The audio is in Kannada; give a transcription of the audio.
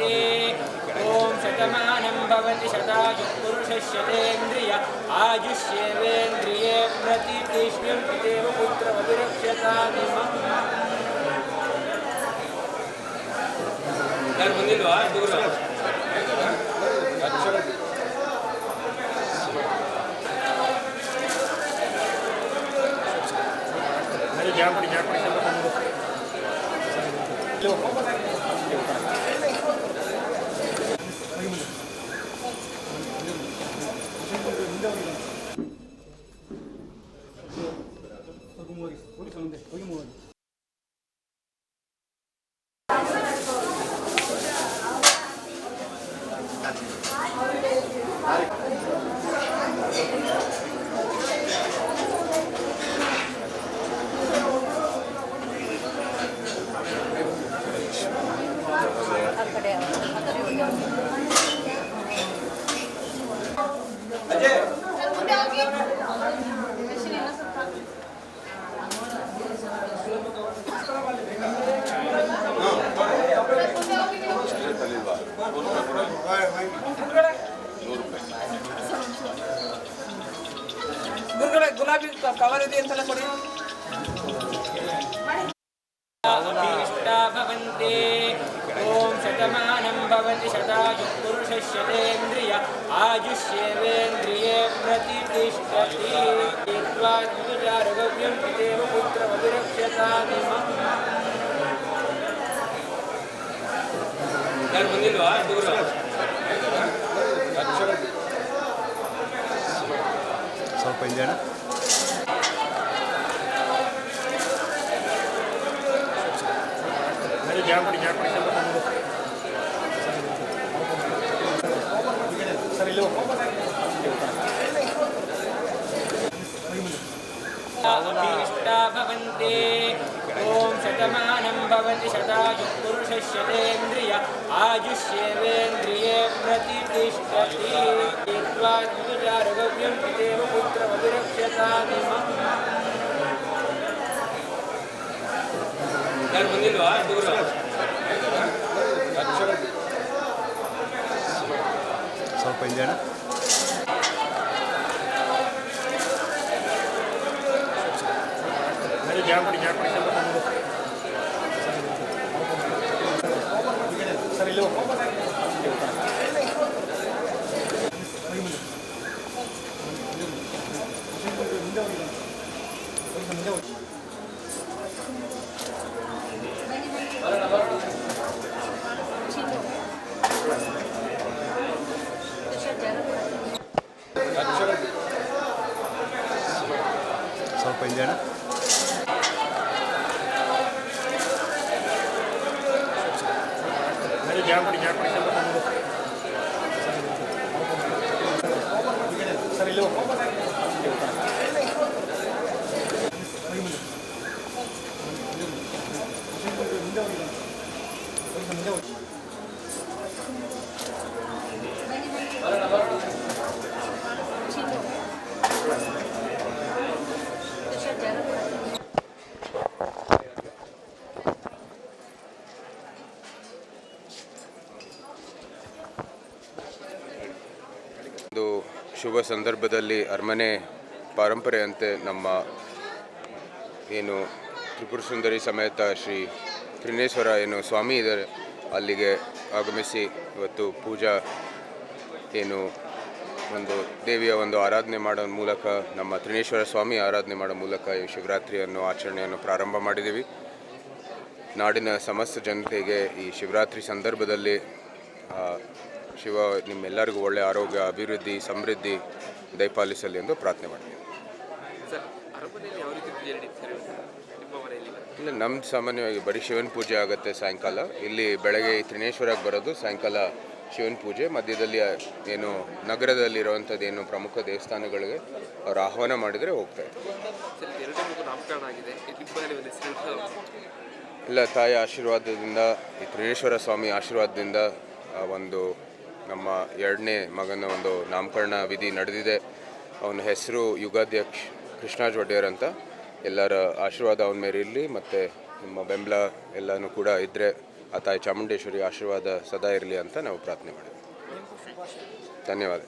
भवन्ति ओम शतमानं भवति शतायुः पुरुषस्येन्द्रिय आयुष्येवेन्द्रिये प्रतिष्ठितं पितेव पुत्रमभिरक्ष्यतानिमम् यार ಬಂದಿಲ್ವಾ ದೂರ गुलाबी कवर ಇದೆ ಅಂತ ಕೊಡಿ भवन्ति ओम शतमानं भवति शतायुः पुरुषस्येन्द्रिय आयुष्येवेन्द्रिये प्रतिष्ठति त्वानुजारगव्यं पितेव पुत्रमभिरक्ष्यतानिमम् यार ಬಂದಿಲ್ವಾ ದೂರ ಸ್ವಲ್ಪ ಇಂಜನ भवन्ति ओम शतमानं भवति शतायुः पुरुषस्येन्द्रिय आयुष्येवेन्द्रिये प्रतिष्ठति त्वानुजारगव्यं पितेव पुत्रमभिरक्ष्यतानिमम् यार ಬಂದಿಲ್ವಾ ದೂರ ಸ್ವಲ್ಪ ಇಂಜನ ಸ್ವಲ್ಪ ಇಂಜನ ಶುಭ ಸಂದರ್ಭದಲ್ಲಿ ಅರಮನೆ ಪರಂಪರೆಯಂತೆ ನಮ್ಮ ಏನು ತ್ರಿಪುರ ಸುಂದರಿ ಸಮೇತ ಶ್ರೀ ತ್ರಿನೇಶ್ವರ ಏನು ಸ್ವಾಮಿ ಇದ್ದಾರೆ ಅಲ್ಲಿಗೆ ಆಗಮಿಸಿ ಇವತ್ತು ಪೂಜಾ ಏನು ಒಂದು ದೇವಿಯ ಒಂದು ಆರಾಧನೆ ಮಾಡೋ ಮೂಲಕ ನಮ್ಮ ತ್ರಿನೇಶ್ವರ ಸ್ವಾಮಿ ಆರಾಧನೆ ಮಾಡೋ ಮೂಲಕ ಈ ಶಿವರಾತ್ರಿಯನ್ನು ಆಚರಣೆಯನ್ನು ಪ್ರಾರಂಭ ಮಾಡಿದ್ದೀವಿ. ನಾಡಿನ ಸಮಸ್ತ ಜನತೆಗೆ ಈ ಶಿವರಾತ್ರಿ ಸಂದರ್ಭದಲ್ಲಿ ಶಿವ ನಿಮ್ಮೆಲ್ಲರಿಗೂ ಒಳ್ಳೆಯ ಆರೋಗ್ಯ, ಅಭಿವೃದ್ಧಿ, ಸಮೃದ್ಧಿ ದಯಪಾಲಿಸಲಿ ಎಂದು ಪ್ರಾರ್ಥನೆ ಮಾಡ್ತೀನಿ. ಇಲ್ಲ, ನಮ್ದು ಸಾಮಾನ್ಯವಾಗಿ ಬರೀ ಶಿವನ ಪೂಜೆ ಆಗುತ್ತೆ ಸಾಯಂಕಾಲ. ಇಲ್ಲಿ ಬೆಳಗ್ಗೆ ತ್ರಿನೇಶ್ವರಕ್ಕೆ ಬರೋದು, ಸಾಯಂಕಾಲ ಶಿವನ ಪೂಜೆ. ಮಧ್ಯದಲ್ಲಿ ಏನು ನಗರದಲ್ಲಿರುವಂಥದ್ದು ಏನು ಪ್ರಮುಖ ದೇವಸ್ಥಾನಗಳಿಗೆ ಅವ್ರು ಆಹ್ವಾನ ಮಾಡಿದರೆ ಹೋಗ್ತಾ ಇದ್ದಾರೆ. ಇಲ್ಲ, ತಾಯಿ ಆಶೀರ್ವಾದದಿಂದ, ಈ ತ್ರಿನೇಶ್ವರ ಸ್ವಾಮಿ ಆಶೀರ್ವಾದದಿಂದ ಒಂದು ನಮ್ಮ ಎರಡನೇ ಮಗನ ಒಂದು ನಾಮಕರಣ ವಿಧಿ ನಡೆದಿದೆ. ಅವನ ಹೆಸರು ಯುಗಾಧ್ಯಕ್ಷ ಕೃಷ್ಣರಾಜ್ ಒಡೆಯರ್ ಅಂತ. ಎಲ್ಲರ ಆಶೀರ್ವಾದ ಅವನ ಮೇಲೆ ಇರಲಿ, ಮತ್ತು ನಿಮ್ಮ ಬೆಂಬಲ ಎಲ್ಲನೂ ಕೂಡ ಇದ್ದರೆ ಆ ತಾಯಿ ಚಾಮುಂಡೇಶ್ವರಿ ಆಶೀರ್ವಾದ ಸದಾ ಇರಲಿ ಅಂತ ನಾವು ಪ್ರಾರ್ಥನೆ ಮಾಡಿದ್ವಿ. ಧನ್ಯವಾದ.